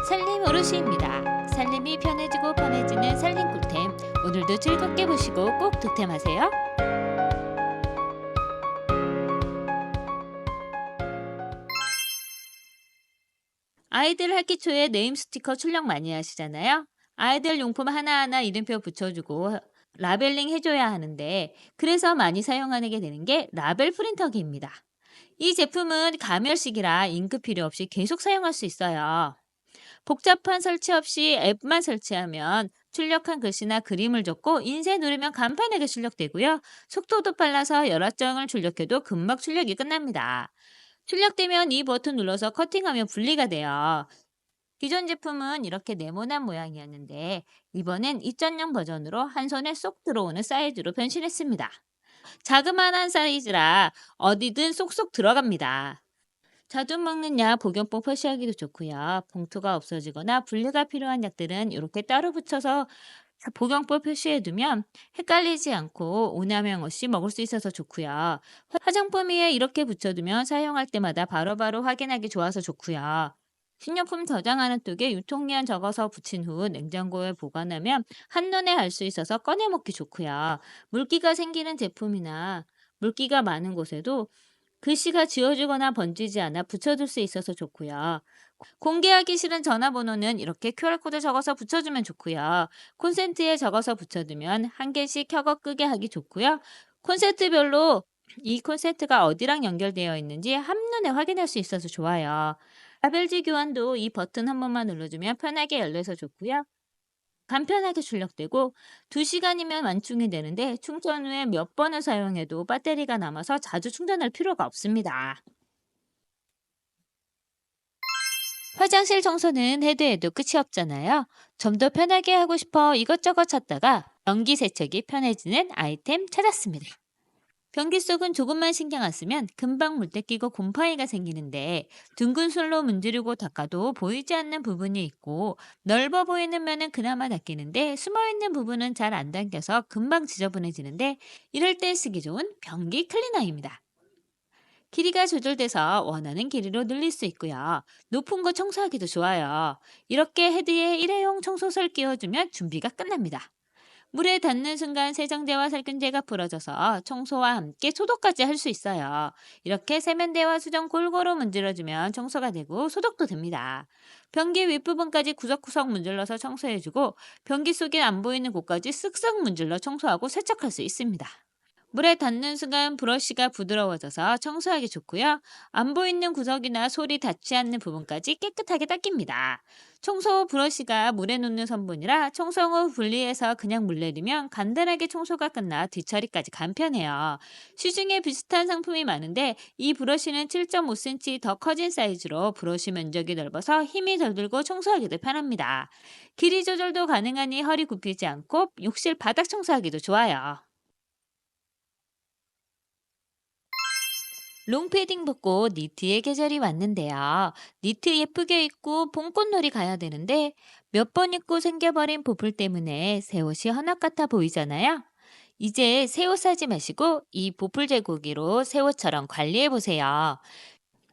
살림 어르시입니다. 살림이 편해지고 편해지는 살림 꿀템. 오늘도 즐겁게 보시고 꼭 득템하세요. 아이들 학기 초에 네임 스티커 출력 많이 하시잖아요. 아이들 용품 하나하나 이름표 붙여주고 라벨링 해줘야 하는데 그래서 많이 사용하게 되는 게 라벨 프린터기입니다. 이 제품은 가멸식이라 잉크 필요 없이 계속 사용할 수 있어요. 복잡한 설치 없이 앱만 설치하면 출력한 글씨나 그림을 적고 인쇄 누르면 간편하게 출력되고요. 속도도 빨라서 여러 장을 출력해도 금방 출력이 끝납니다. 출력되면 이 버튼 눌러서 커팅하면 분리가 돼요. 기존 제품은 이렇게 네모난 모양이었는데 이번엔 2.0 버전으로 한 손에 쏙 들어오는 사이즈로 변신했습니다. 자그마한 사이즈라 어디든 쏙쏙 들어갑니다. 자주 먹는 약 복용법 표시하기도 좋고요. 봉투가 없어지거나 분리가 필요한 약들은 이렇게 따로 붙여서 복용법 표시해두면 헷갈리지 않고 오남용 없이 먹을 수 있어서 좋고요. 화장품 위에 이렇게 붙여두면 사용할 때마다 바로바로 확인하기 좋아서 좋고요. 식료품 저장하는 쪽에 유통기한 적어서 붙인 후 냉장고에 보관하면 한눈에 알 수 있어서 꺼내 먹기 좋고요. 물기가 생기는 제품이나 물기가 많은 곳에도 글씨가 지워지거나 번지지 않아 붙여둘 수 있어서 좋고요. 공개하기 싫은 전화번호는 이렇게 QR코드 적어서 붙여주면 좋고요. 콘센트에 적어서 붙여두면 한 개씩 켜고 끄게 하기 좋고요. 콘센트별로 이 콘센트가 어디랑 연결되어 있는지 한눈에 확인할 수 있어서 좋아요. 라벨지 교환도 이 버튼 한 번만 눌러주면 편하게 열려서 좋고요. 간편하게 출력되고 2시간이면 완충이 되는데 충전 후에 몇 번을 사용해도 배터리가 남아서 자주 충전할 필요가 없습니다. 화장실 청소는 해도 해도 끝이 없잖아요. 좀 더 편하게 하고 싶어 이것저것 찾다가 변기 세척이 편해지는 아이템 찾았습니다. 변기 속은 조금만 신경 안 쓰면 금방 물때 끼고 곰팡이가 생기는데 둥근 솔로 문지르고 닦아도 보이지 않는 부분이 있고 넓어 보이는 면은 그나마 닦이는데 숨어있는 부분은 잘 안 당겨서 금방 지저분해지는데 이럴 때 쓰기 좋은 변기 클리너입니다. 길이가 조절돼서 원하는 길이로 늘릴 수 있고요. 높은 거 청소하기도 좋아요. 이렇게 헤드에 일회용 청소설 끼워주면 준비가 끝납니다. 물에 닿는 순간 세정제와 살균제가 풀어져서 청소와 함께 소독까지 할 수 있어요. 이렇게 세면대와 수전 골고루 문질러주면 청소가 되고 소독도 됩니다. 변기 윗부분까지 구석구석 문질러서 청소해주고 변기 속에 안 보이는 곳까지 쓱쓱 문질러 청소하고 세척할 수 있습니다. 물에 닿는 순간 브러쉬가 부드러워져서 청소하기 좋고요. 안 보이는 구석이나 솔이 닿지 않는 부분까지 깨끗하게 닦입니다. 청소 후 브러쉬가 물에 놓는 성분이라 청소 후 분리해서 그냥 물 내리면 간단하게 청소가 끝나 뒤처리까지 간편해요. 시중에 비슷한 상품이 많은데 이 브러쉬는 7.5cm 더 커진 사이즈로 브러쉬 면적이 넓어서 힘이 덜 들고 청소하기도 편합니다. 길이 조절도 가능하니 허리 굽히지 않고 욕실 바닥 청소하기도 좋아요. 롱패딩 벗고 니트의 계절이 왔는데요. 니트 예쁘게 입고 봄꽃놀이 가야 되는데 몇 번 입고 생겨버린 보풀 때문에 새 옷이 헌옷 같아 보이잖아요. 이제 새 옷 사지 마시고 이 보풀 제거기로 새 옷처럼 관리해 보세요.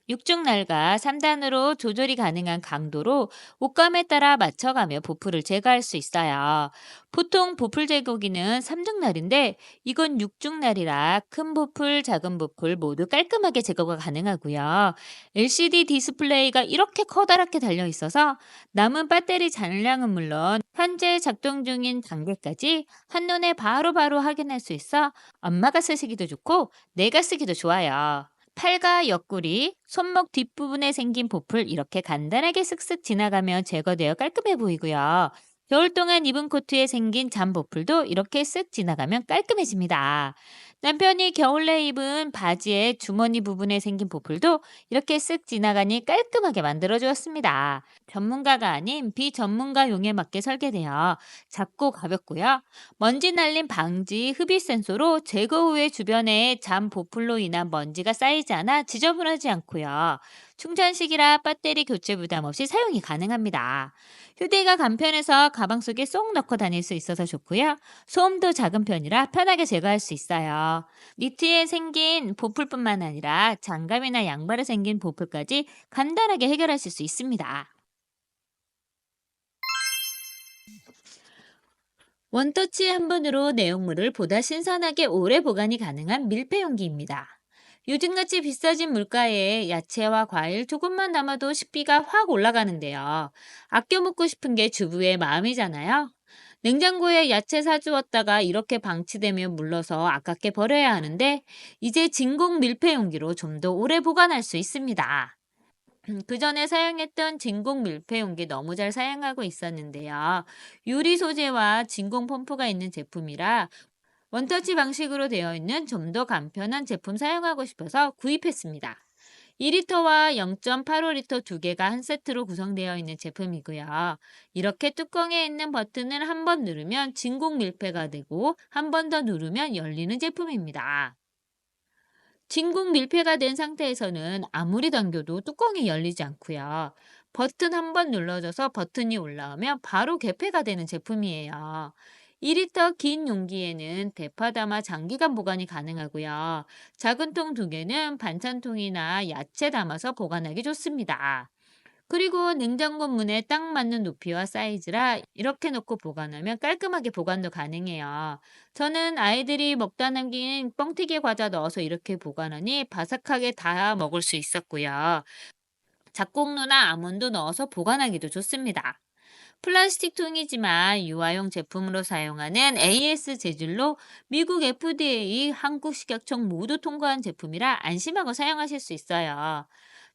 육중날과 3단으로 조절이 가능한 강도로 옷감에 따라 맞춰가며 보풀을 제거할 수 있어요. 보통 보풀 제거기는 3중날인데 이건 6중날이라 큰 보풀, 작은 보풀 모두 깔끔하게 제거가 가능하고요. LCD 디스플레이가 이렇게 커다랗게 달려 있어서 남은 배터리 잔량은 물론 현재 작동 중인 단계까지 한눈에 바로바로 확인할 수 있어 엄마가 쓰시기도 좋고 내가 쓰기도 좋아요. 팔과 옆구리, 손목 뒷부분에 생긴 보풀 이렇게 간단하게 쓱쓱 지나가면 제거되어 깔끔해 보이고요. 겨울 동안 입은 코트에 생긴 잠 보풀도 이렇게 쓱 지나가면 깔끔해집니다. 남편이 겨울에 입은 바지의 주머니 부분에 생긴 보풀도 이렇게 쓱 지나가니 깔끔하게 만들어 주었습니다. 전문가가 아닌 비전문가용에 맞게 설계되어 작고 가볍고요. 먼지 날림 방지 흡입 센서로 제거 후에 주변에 잠 보풀로 인한 먼지가 쌓이지 않아 지저분하지 않고요. 충전식이라 배터리 교체 부담 없이 사용이 가능합니다. 휴대가 간편해서 가방 속에 쏙 넣고 다닐 수 있어서 좋고요. 소음도 작은 편이라 편하게 제거할 수 있어요. 니트에 생긴 보풀뿐만 아니라 장갑이나 양발에 생긴 보풀까지 간단하게 해결하실 수 있습니다. 원터치 한 번으로 내용물을 보다 신선하게 오래 보관이 가능한 밀폐용기입니다. 요즘같이 비싸진 물가에 야채와 과일 조금만 담아도 식비가 확 올라가는데요. 아껴 먹고 싶은 게 주부의 마음이잖아요. 냉장고에 야채 사주었다가 이렇게 방치되면 물러서 아깝게 버려야 하는데, 이제 진공 밀폐용기로 좀 더 오래 보관할 수 있습니다. 그전에 사용했던 진공 밀폐용기 너무 잘 사용하고 있었는데요. 유리 소재와 진공 펌프가 있는 제품이라 원터치 방식으로 되어 있는 좀 더 간편한 제품 사용하고 싶어서 구입했습니다. 2리터와 0.85리터 두 개가 한 세트로 구성되어 있는 제품이고요. 이렇게 뚜껑에 있는 버튼을 한 번 누르면 진공 밀폐가 되고 한 번 더 누르면 열리는 제품입니다. 진공 밀폐가 된 상태에서는 아무리 당겨도 뚜껑이 열리지 않고요. 버튼 한 번 눌러줘서 버튼이 올라오면 바로 개폐가 되는 제품이에요. 2리터 긴 용기에는 대파 담아 장기간 보관이 가능하고요. 작은 통 두 개는 반찬통이나 야채 담아서 보관하기 좋습니다. 그리고 냉장고 문에 딱 맞는 높이와 사이즈라 이렇게 놓고 보관하면 깔끔하게 보관도 가능해요. 저는 아이들이 먹다 남긴 뻥튀기 과자 넣어서 이렇게 보관하니 바삭하게 다 먹을 수 있었고요. 잡곡류나 아몬드 넣어서 보관하기도 좋습니다. 플라스틱 통이지만 유아용 제품으로 사용하는 AS 재질로 미국 FDA, 한국 식약청 모두 통과한 제품이라 안심하고 사용하실 수 있어요.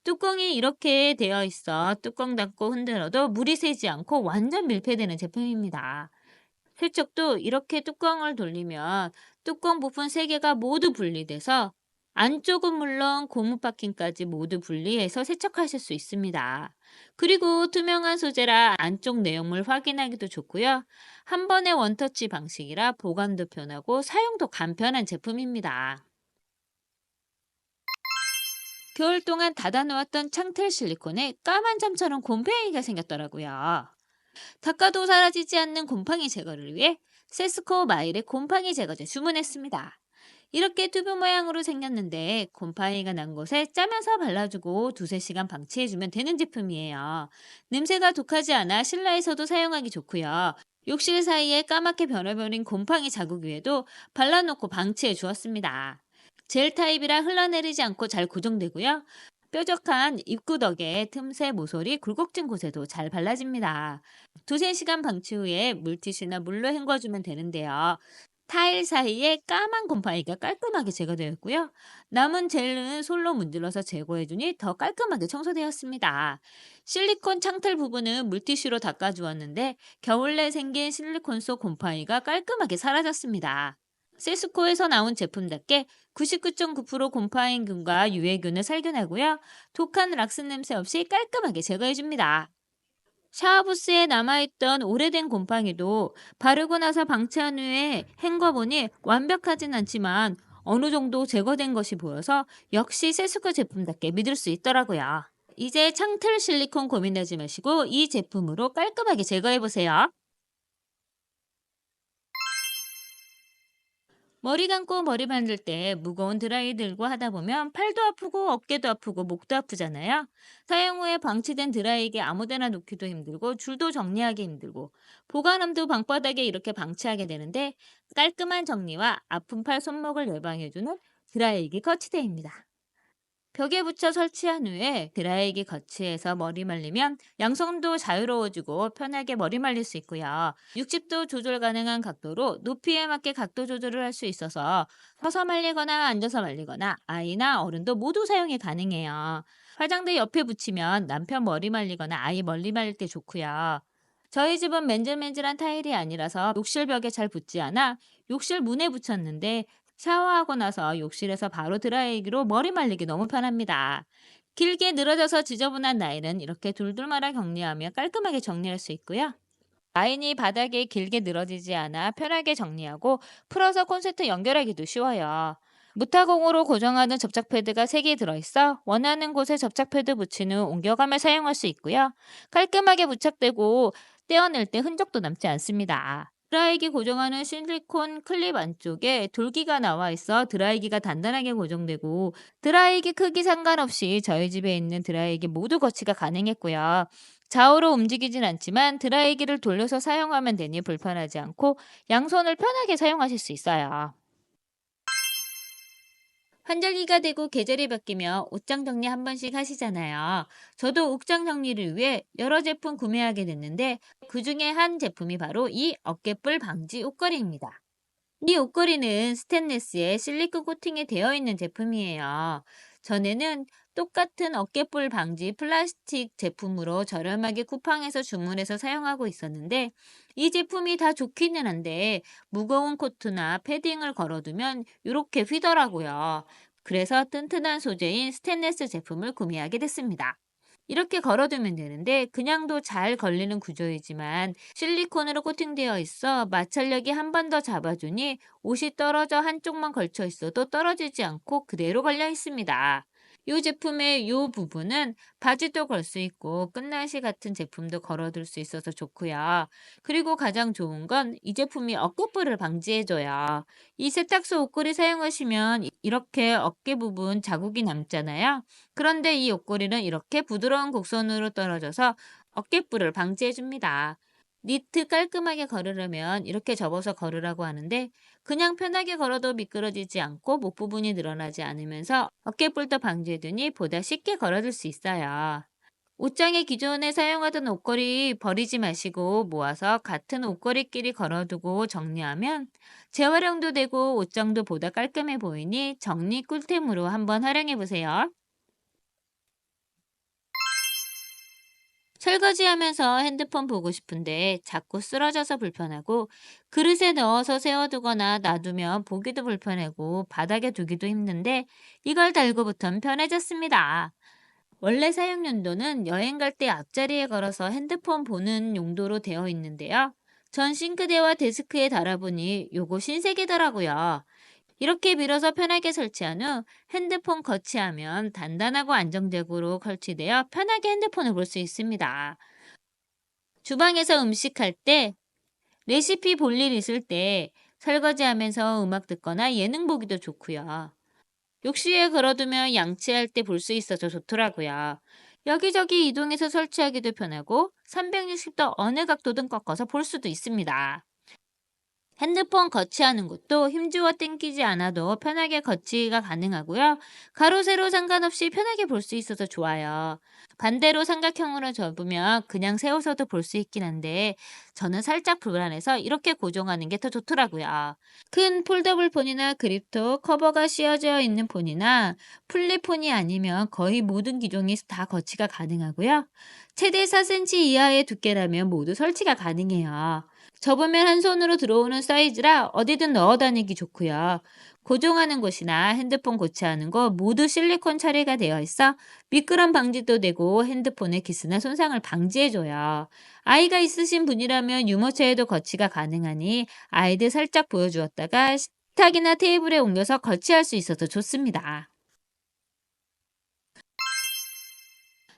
뚜껑이 이렇게 되어 있어 뚜껑 닫고 흔들어도 물이 새지 않고 완전 밀폐되는 제품입니다. 세척도 이렇게 뚜껑을 돌리면 뚜껑 부분 세개가 모두 분리돼서 안쪽은 물론 고무 바킹까지 모두 분리해서 세척하실 수 있습니다. 그리고 투명한 소재라 안쪽 내용물 확인하기도 좋고요. 한 번의 원터치 방식이라 보관도 편하고 사용도 간편한 제품입니다. 겨울 동안 닫아놓았던 창틀 실리콘에 까만 점처럼 곰팡이가 생겼더라고요. 닦아도 사라지지 않는 곰팡이 제거를 위해 세스코 마일의 곰팡이 제거제 주문했습니다. 이렇게 튜브 모양으로 생겼는데 곰팡이가 난 곳에 짜면서 발라주고 두세 시간 방치해주면 되는 제품이에요. 냄새가 독하지 않아 실내에서도 사용하기 좋고요. 욕실 사이에 까맣게 변해버린 곰팡이 자국 위에도 발라놓고 방치해 주었습니다. 젤 타입이라 흘러내리지 않고 잘 고정되고요. 뾰족한 입구덕에 틈새 모서리 굴곡진 곳에도 잘 발라집니다. 두세 시간 방치 후에 물티슈나 물로 헹궈주면 되는데요. 타일 사이에 까만 곰팡이가 깔끔하게 제거되었고요. 남은 젤은 솔로 문질러서 제거해주니 더 깔끔하게 청소되었습니다. 실리콘 창틀 부분은 물티슈로 닦아주었는데 겨울내 생긴 실리콘 속 곰팡이가 깔끔하게 사라졌습니다. 세스코에서 나온 제품답게 99.9% 곰팡이균과 유해균을 살균하고요. 독한 락스 냄새 없이 깔끔하게 제거해줍니다. 샤워부스에 남아있던 오래된 곰팡이도 바르고 나서 방치한 후에 헹궈보니 완벽하진 않지만 어느 정도 제거된 것이 보여서 역시 세스코 제품답게 믿을 수 있더라고요. 이제 창틀 실리콘 고민하지 마시고 이 제품으로 깔끔하게 제거해보세요. 머리 감고 머리 만들 때 무거운 드라이 들고 하다 보면 팔도 아프고 어깨도 아프고 목도 아프잖아요. 사용 후에 방치된 드라이기 아무데나 놓기도 힘들고 줄도 정리하기 힘들고 보관함도 방바닥에 이렇게 방치하게 되는데 깔끔한 정리와 아픈 팔 손목을 예방해주는 드라이기 거치대입니다. 벽에 붙여 설치한 후에 드라이기 거치해서 머리 말리면 양손도 자유로워지고 편하게 머리 말릴 수 있고요. 60도 조절 가능한 각도로 높이에 맞게 각도 조절을 할 수 있어서 서서 말리거나 앉아서 말리거나 아이나 어른도 모두 사용이 가능해요. 화장대 옆에 붙이면 남편 머리 말리거나 아이 머리 말릴 때 좋고요. 저희 집은 맨질맨질한 타일이 아니라서 욕실 벽에 잘 붙지 않아 욕실 문에 붙였는데 샤워하고 나서 욕실에서 바로 드라이기로 머리 말리기 너무 편합니다. 길게 늘어져서 지저분한 나일은 이렇게 둘둘 말아 격리하며 깔끔하게 정리할 수 있고요. 라인이 바닥에 길게 늘어지지 않아 편하게 정리하고 풀어서 콘센트 연결하기도 쉬워요. 무타공으로 고정하는 접착 패드가 3개 들어있어 원하는 곳에 접착 패드 붙인 후 옮겨가며 사용할 수 있고요. 깔끔하게 부착되고 떼어낼 때 흔적도 남지 않습니다. 드라이기 고정하는 실리콘 클립 안쪽에 돌기가 나와 있어 드라이기가 단단하게 고정되고 드라이기 크기 상관없이 저희 집에 있는 드라이기 모두 거치가 가능했고요. 좌우로 움직이진 않지만 드라이기를 돌려서 사용하면 되니 불편하지 않고 양손을 편하게 사용하실 수 있어요. 환절기가 되고 계절이 바뀌며 옷장 정리 한 번씩 하시잖아요. 저도 옷장 정리를 위해 여러 제품 구매하게 됐는데 그 중에 한 제품이 바로 이 어깨뿔 방지 옷걸이입니다. 이 옷걸이는 스테인리스에 실리콘 코팅이 되어 있는 제품이에요. 전에는 똑같은 어깨뿔 방지 플라스틱 제품으로 저렴하게 쿠팡에서 주문해서 사용하고 있었는데 이 제품이 다 좋기는 한데 무거운 코트나 패딩을 걸어두면 이렇게 휘더라고요. 그래서 튼튼한 소재인 스테인리스 제품을 구매하게 됐습니다. 이렇게 걸어두면 되는데 그냥도 잘 걸리는 구조이지만 실리콘으로 코팅되어 있어 마찰력이 한 번 더 잡아주니 옷이 떨어져 한쪽만 걸쳐 있어도 떨어지지 않고 그대로 걸려 있습니다. 이 제품의 이 부분은 바지도 걸 수 있고 끝나시 같은 제품도 걸어둘 수 있어서 좋고요. 그리고 가장 좋은 건 이 제품이 어깨뿔을 방지해줘요. 이 세탁소 옷걸이 사용하시면 이렇게 어깨 부분 자국이 남잖아요. 그런데 이 옷걸이는 이렇게 부드러운 곡선으로 떨어져서 어깨뿔을 방지해줍니다. 니트 깔끔하게 걸으려면 이렇게 접어서 걸으라고 하는데 그냥 편하게 걸어도 미끄러지지 않고 목 부분이 늘어나지 않으면서 어깨뿔도 방지해두니 보다 쉽게 걸어둘 수 있어요. 옷장에 기존에 사용하던 옷걸이 버리지 마시고 모아서 같은 옷걸이끼리 걸어두고 정리하면 재활용도 되고 옷장도 보다 깔끔해 보이니 정리 꿀템으로 한번 활용해 보세요. 설거지하면서 핸드폰 보고 싶은데 자꾸 쓰러져서 불편하고 그릇에 넣어서 세워두거나 놔두면 보기도 불편하고 바닥에 두기도 힘든데 이걸 달고부터는 편해졌습니다. 원래 사용 용도는 여행 갈 때 앞자리에 걸어서 핸드폰 보는 용도로 되어 있는데요. 전 싱크대와 데스크에 달아보니 요거 신세계더라고요. 이렇게 밀어서 편하게 설치한 후 핸드폰 거치하면 단단하고 안정적으로 설치되어 편하게 핸드폰을 볼 수 있습니다. 주방에서 음식할 때, 레시피 볼 일 있을 때, 설거지하면서 음악 듣거나 예능 보기도 좋고요. 욕실에 걸어두면 양치할 때 볼 수 있어서 좋더라고요. 여기저기 이동해서 설치하기도 편하고 360도 어느 각도든 꺾어서 볼 수도 있습니다. 핸드폰 거치하는 것도 힘주어 당기지 않아도 편하게 거치가 가능하고요. 가로, 세로 상관없이 편하게 볼 수 있어서 좋아요. 반대로 삼각형으로 접으면 그냥 세워서도 볼 수 있긴 한데 저는 살짝 불안해서 이렇게 고정하는 게 더 좋더라고요. 큰 폴더블 폰이나 그립톡 커버가 씌워져 있는 폰이나 플립폰이 아니면 거의 모든 기종이 다 거치가 가능하고요. 최대 4cm 이하의 두께라면 모두 설치가 가능해요. 접으면 한 손으로 들어오는 사이즈라 어디든 넣어 다니기 좋고요. 고정하는 곳이나 핸드폰 고치하는 곳 모두 실리콘 처리가 되어 있어 미끄럼 방지도 되고 핸드폰의 기스나 손상을 방지해줘요. 아이가 있으신 분이라면 유모차에도 거치가 가능하니 아이들 살짝 보여주었다가 식탁이나 테이블에 옮겨서 거치할 수 있어서 좋습니다.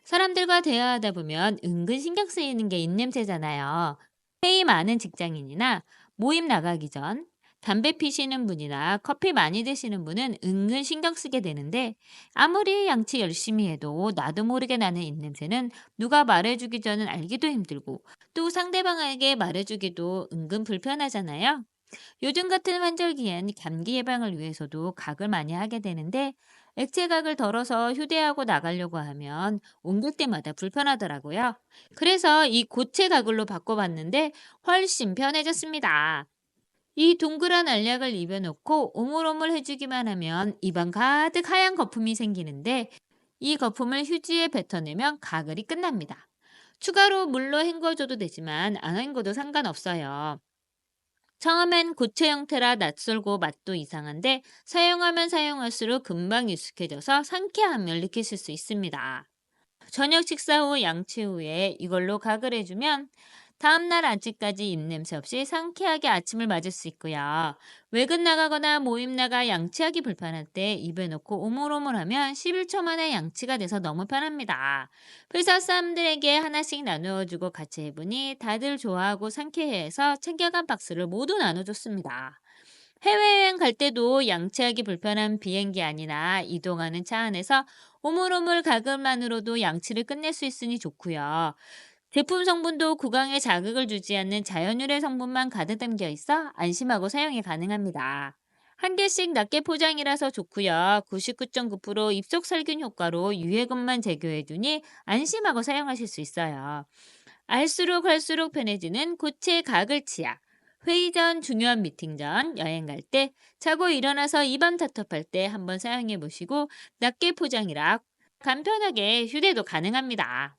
사람들과 대화하다 보면 은근 신경 쓰이는 게 입냄새잖아요. 회의 많은 직장인이나 모임 나가기 전 담배 피시는 분이나 커피 많이 드시는 분은 은근 신경 쓰게 되는데 아무리 양치 열심히 해도 나도 모르게 나는 입냄새는 누가 말해주기 전은 알기도 힘들고 또 상대방에게 말해주기도 은근 불편하잖아요. 요즘 같은 환절기엔 감기 예방을 위해서도 각을 많이 하게 되는데 액체각을 덜어서 휴대하고 나가려고 하면 옮길 때마다 불편하더라고요. 그래서 이 고체 가글로 바꿔봤는데 훨씬 편해졌습니다. 이 동그란 알약을 입에 넣고 오물오물 해주기만 하면 입안 가득 하얀 거품이 생기는데 이 거품을 휴지에 뱉어내면 가글이 끝납니다. 추가로 물로 헹궈줘도 되지만 안 헹궈도 상관없어요. 처음엔 고체 형태라 낯설고 맛도 이상한데 사용하면 사용할수록 금방 익숙해져서 상쾌함을 느끼실 수 있습니다. 저녁 식사 후 양치 후에 이걸로 가글 해주면 다음날 아침까지 입냄새 없이 상쾌하게 아침을 맞을 수 있고요. 외근 나가거나 모임 나가 양치하기 불편할 때 입에 넣고 오물오물하면 11초 만에 양치가 돼서 너무 편합니다. 회사 사람들에게 하나씩 나누어주고 같이 해보니 다들 좋아하고 상쾌해해서 챙겨간 박스를 모두 나눠줬습니다. 해외여행 갈 때도 양치하기 불편한 비행기 안이나 이동하는 차 안에서 오물오물 가글만으로도 양치를 끝낼 수 있으니 좋고요. 제품 성분도 구강에 자극을 주지 않는 자연유래 성분만 가득 담겨 있어 안심하고 사용이 가능합니다. 한 개씩 낱개 포장이라서 좋고요. 99.9% 입속 살균 효과로 유해균만 제거해주니 안심하고 사용하실 수 있어요. 알수록 할수록 편해지는 고체 가글치약. 회의 전, 중요한 미팅 전, 여행 갈 때, 자고 일어나서 입안 답답할 때 한번 사용해 보시고 낱개 포장이라 간편하게 휴대도 가능합니다.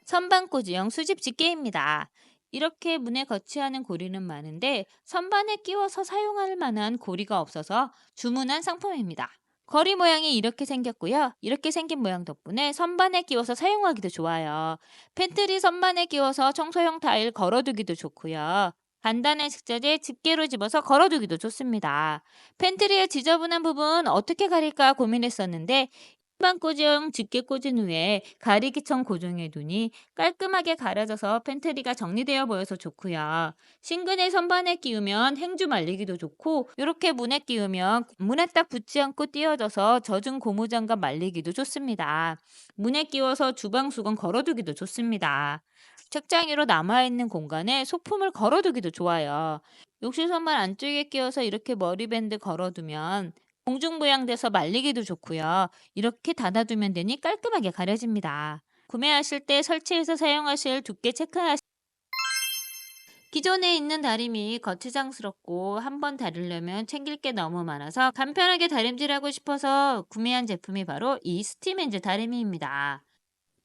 선반꽂이형 수집 집게입니다. 이렇게 문에 거치하는 고리는 많은데 선반에 끼워서 사용할 만한 고리가 없어서 주문한 상품입니다. 거리 모양이 이렇게 생겼고요. 이렇게 생긴 모양 덕분에 선반에 끼워서 사용하기도 좋아요. 팬트리 선반에 끼워서 청소용 타일 걸어두기도 좋고요. 간단한 식자재 집게로 집어서 걸어두기도 좋습니다. 팬트리의 지저분한 부분 어떻게 가릴까 고민했었는데 일반 꽂이형 집게 꽂은 후에 가리기청 고정해 두니 깔끔하게 갈아져서 팬트리가 정리되어 보여서 좋고요. 신근의 선반에 끼우면 행주 말리기도 좋고 이렇게 문에 끼우면 문에 딱 붙지 않고 띄어져서 젖은 고무장갑 말리기도 좋습니다. 문에 끼워서 주방 수건 걸어두기도 좋습니다. 책장 위로 남아있는 공간에 소품을 걸어두기도 좋아요. 욕실 선반 안쪽에 끼워서 이렇게 머리밴드 걸어두면 공중부양돼서 말리기도 좋고요. 이렇게 닫아두면 되니 깔끔하게 가려집니다. 구매하실 때 설치해서 사용하실 두께 체크하시 기존에 있는 다림이 거추장스럽고 한번 다리려면 챙길 게 너무 많아서 간편하게 다림질하고 싶어서 구매한 제품이 바로 이 스팀엔즈 다리미입니다.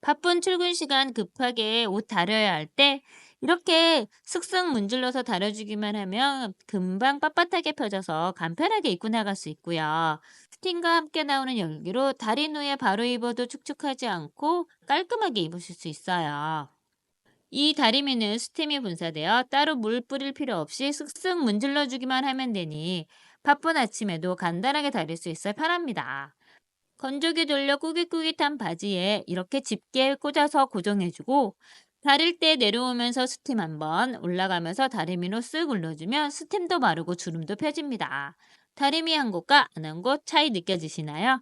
바쁜 출근 시간 급하게 옷 다려야 할 때 이렇게 슥슥 문질러서 다려주기만 하면 금방 빳빳하게 펴져서 간편하게 입고 나갈 수 있고요. 스팀과 함께 나오는 열기로 다린 후에 바로 입어도 축축하지 않고 깔끔하게 입으실 수 있어요. 이 다리미는 스팀이 분사되어 따로 물 뿌릴 필요 없이 슥슥 문질러주기만 하면 되니 바쁜 아침에도 간단하게 다릴 수 있어 편합니다. 건조기 돌려 꾸깃꾸깃한 바지에 이렇게 집게 꽂아서 고정해주고 다릴 때 내려오면서 스팀 한번 올라가면서 다리미로 쓱 눌러주면 스팀도 마르고 주름도 펴집니다. 다리미 한 곳과 안 한 곳 차이 느껴지시나요?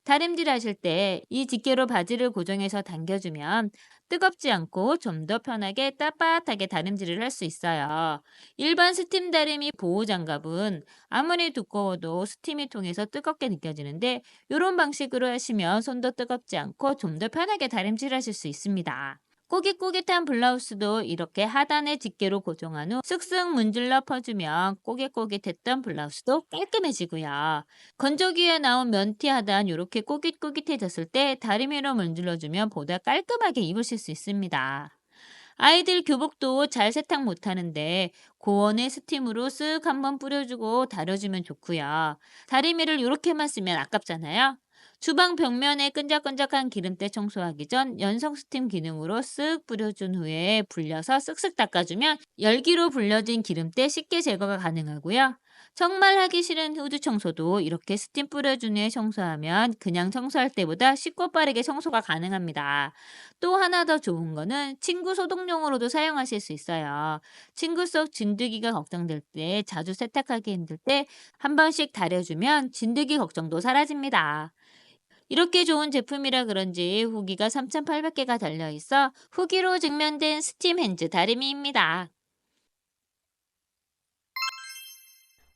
다림질 하실 때 이 집게로 바지를 고정해서 당겨주면 뜨겁지 않고 좀 더 편하게 따뜻하게 다림질을 할 수 있어요. 일반 스팀 다리미 보호 장갑은 아무리 두꺼워도 스팀이 통해서 뜨겁게 느껴지는데 이런 방식으로 하시면 손도 뜨겁지 않고 좀 더 편하게 다림질하실 수 있습니다. 꼬깃꼬깃한 블라우스도 이렇게 하단에 집게로 고정한 후 쓱쓱 문질러 퍼주면 꼬깃꼬깃했던 블라우스도 깔끔해지고요. 건조기에 나온 면티 하단 이렇게 꼬깃꼬깃해졌을 때 다리미로 문질러주면 보다 깔끔하게 입으실 수 있습니다. 아이들 교복도 잘 세탁 못하는데 고온의 스팀으로 쓱 한번 뿌려주고 다려주면 좋고요. 다리미를 이렇게만 쓰면 아깝잖아요. 주방 벽면에 끈적끈적한 기름때 청소하기 전 연성 스팀 기능으로 쓱 뿌려준 후에 불려서 쓱쓱 닦아주면 열기로 불려진 기름때 쉽게 제거가 가능하고요. 정말 하기 싫은 후드 청소도 이렇게 스팀 뿌려준 후에 청소하면 그냥 청소할 때보다 쉽고 빠르게 청소가 가능합니다. 또 하나 더 좋은 거는 침구 소독용으로도 사용하실 수 있어요. 침구 속 진드기가 걱정될 때 자주 세탁하기 힘들 때 한 번씩 다려주면 진드기 걱정도 사라집니다. 이렇게 좋은 제품이라 그런지 후기가 3,800개가 달려있어 후기로 증명된 스팀 핸즈 다리미입니다.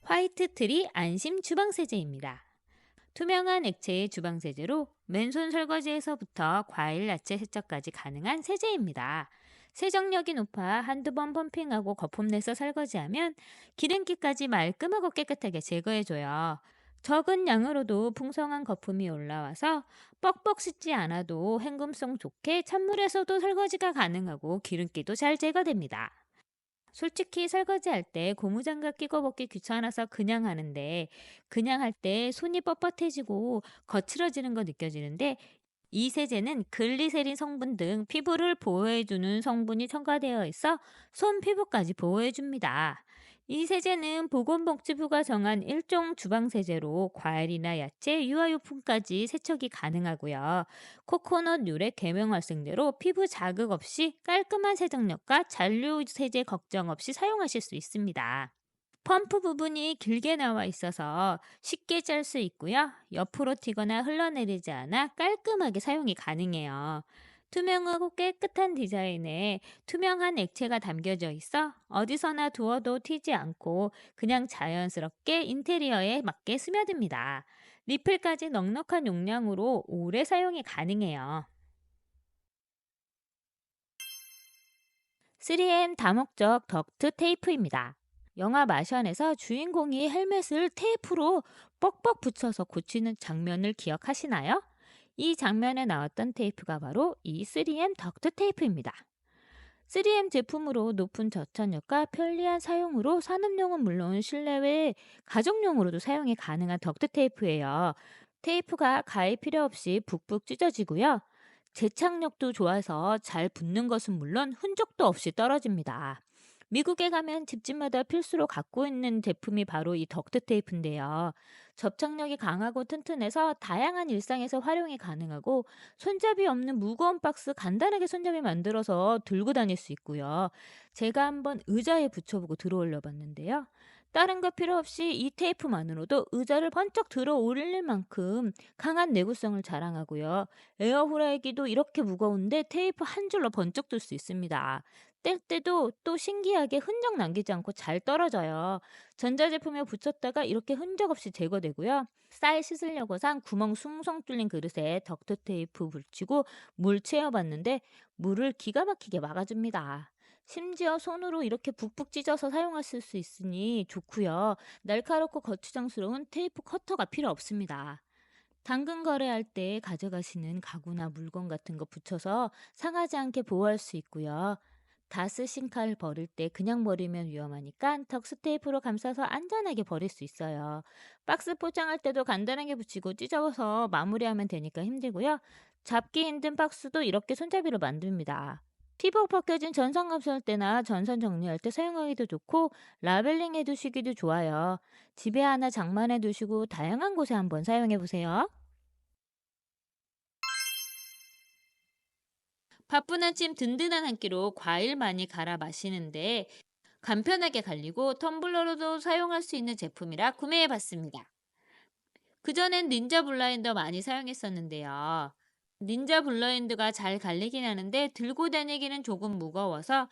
화이트 트리 안심 주방세제입니다. 투명한 액체의 주방세제로 맨손 설거지에서부터 과일, 야채 세척까지 가능한 세제입니다. 세정력이 높아 한두 번 펌핑하고 거품 내서 설거지하면 기름기까지 말끔하고 깨끗하게 제거해줘요. 적은 양으로도 풍성한 거품이 올라와서 뻑뻑 씻지 않아도 헹굼성 좋게 찬물에서도 설거지가 가능하고 기름기도 잘 제거됩니다. 솔직히 설거지할 때 고무장갑 끼고 벗기 귀찮아서 그냥 하는데 그냥 할 때 손이 뻣뻣해지고 거칠어지는 거 느껴지는데 이 세제는 글리세린 성분 등 피부를 보호해주는 성분이 첨가되어 있어 손 피부까지 보호해줍니다. 이 세제는 보건복지부가 정한 일종 주방세제로 과일이나 야채, 유아용품까지 세척이 가능하고요. 코코넛 유래 계명 활성제로 피부 자극 없이 깔끔한 세정력과 잔류 세제 걱정 없이 사용하실 수 있습니다. 펌프 부분이 길게 나와 있어서 쉽게 짤 수 있고요. 옆으로 튀거나 흘러내리지 않아 깔끔하게 사용이 가능해요. 투명하고 깨끗한 디자인에 투명한 액체가 담겨져 있어 어디서나 두어도 튀지 않고 그냥 자연스럽게 인테리어에 맞게 스며듭니다. 리필까지 넉넉한 용량으로 오래 사용이 가능해요. 3M 다목적 덕트 테이프입니다. 영화 마션에서 주인공이 헬멧을 테이프로 뻑뻑 붙여서 고치는 장면을 기억하시나요? 이 장면에 나왔던 테이프가 바로 이 3M 덕트 테이프입니다. 3M 제품으로 높은 저탄력과 편리한 사용으로 산업용은 물론 실내외 가정용으로도 사용이 가능한 덕트 테이프예요. 테이프가 가위 필요 없이 북북 찢어지고요. 재착력도 좋아서 잘 붙는 것은 물론 흔적도 없이 떨어집니다. 미국에 가면 집집마다 필수로 갖고 있는 제품이 바로 이 덕트 테이프인데요. 접착력이 강하고 튼튼해서 다양한 일상에서 활용이 가능하고 손잡이 없는 무거운 박스 간단하게 손잡이 만들어서 들고 다닐 수 있고요. 제가 한번 의자에 붙여보고 들어 올려 봤는데요. 다른 거 필요 없이 이 테이프만으로도 의자를 번쩍 들어 올릴 만큼 강한 내구성을 자랑하고요. 에어프라이기도 이렇게 무거운데 테이프 한 줄로 번쩍 들 수 있습니다. 뗄 때도 또 신기하게 흔적 남기지 않고 잘 떨어져요. 전자제품에 붙였다가 이렇게 흔적 없이 제거되고요. 쌀 씻으려고산 구멍 숭숭 뚫린 그릇에 덕트 테이프 붙이고 물 채워봤는데 물을 기가 막히게 막아줍니다. 심지어 손으로 이렇게 북북 찢어서 사용하실 수 있으니 좋고요. 날카롭고 거추장스러운 테이프 커터가 필요 없습니다. 당근 거래할 때 가져가시는 가구나 물건 같은 거 붙여서 상하지 않게 보호할 수 있고요. 다 쓰신 칼 버릴 때 그냥 버리면 위험하니까 덕스 테이프로 감싸서 안전하게 버릴 수 있어요. 박스 포장할 때도 간단하게 붙이고 찢어서 마무리하면 되니까 힘들고요. 잡기 힘든 박스도 이렇게 손잡이로 만듭니다. 피부 벗겨진 전선 감쌀 때나 전선 정리할 때 사용하기도 좋고 라벨링 해두시기도 좋아요. 집에 하나 장만해 두시고 다양한 곳에 한번 사용해 보세요. 바쁜 아침 든든한 한 끼로 과일 많이 갈아 마시는데 간편하게 갈리고 텀블러로도 사용할 수 있는 제품이라 구매해 봤습니다. 그전엔 닌자 블라인더 많이 사용했었는데요. 닌자 블라인드가 잘 갈리긴 하는데 들고 다니기는 조금 무거워서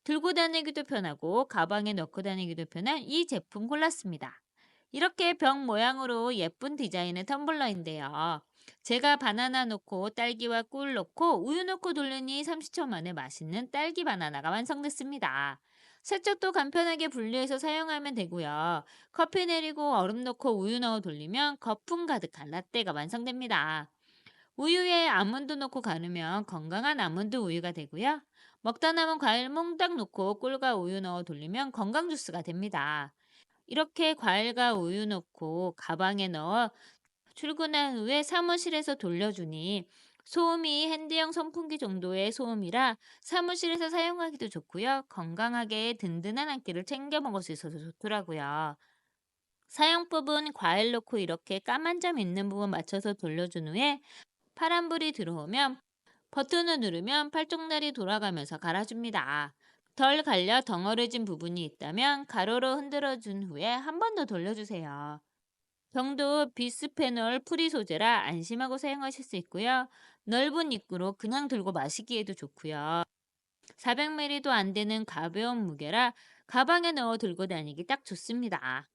들고 다니기도 편하고 가방에 넣고 다니기도 편한 이 제품 골랐습니다. 이렇게 병 모양으로 예쁜 디자인의 텀블러인데요. 제가 바나나 넣고 딸기와 꿀 넣고 우유 넣고 돌리니 30초 만에 맛있는 딸기 바나나가 완성됐습니다. 세척도 간편하게 분리해서 사용하면 되고요. 커피 내리고 얼음 넣고 우유 넣어 돌리면 거품 가득한 라떼가 완성됩니다. 우유에 아몬드 넣고 가르면 건강한 아몬드 우유가 되고요. 먹다 남은 과일 몽땅 넣고 꿀과 우유 넣어 돌리면 건강 주스가 됩니다. 이렇게 과일과 우유 넣고 가방에 넣어 출근한 후에 사무실에서 돌려주니 소음이 핸드용 선풍기 정도의 소음이라 사무실에서 사용하기도 좋고요. 건강하게 든든한 한 끼를 챙겨 먹을 수 있어서 좋더라고요. 사용법은 과일 넣고 이렇게 까만 점 있는 부분 맞춰서 돌려준 후에 파란불이 들어오면 버튼을 누르면 팔쪽날이 돌아가면서 갈아줍니다. 덜 갈려 덩어려진 부분이 있다면 가로로 흔들어준 후에 한 번 더 돌려주세요. 병도 비스페놀 프리 소재라 안심하고 사용하실 수 있고요. 넓은 입구로 그냥 들고 마시기에도 좋고요. 400ml도 안 되는 가벼운 무게라 가방에 넣어 들고 다니기 딱 좋습니다.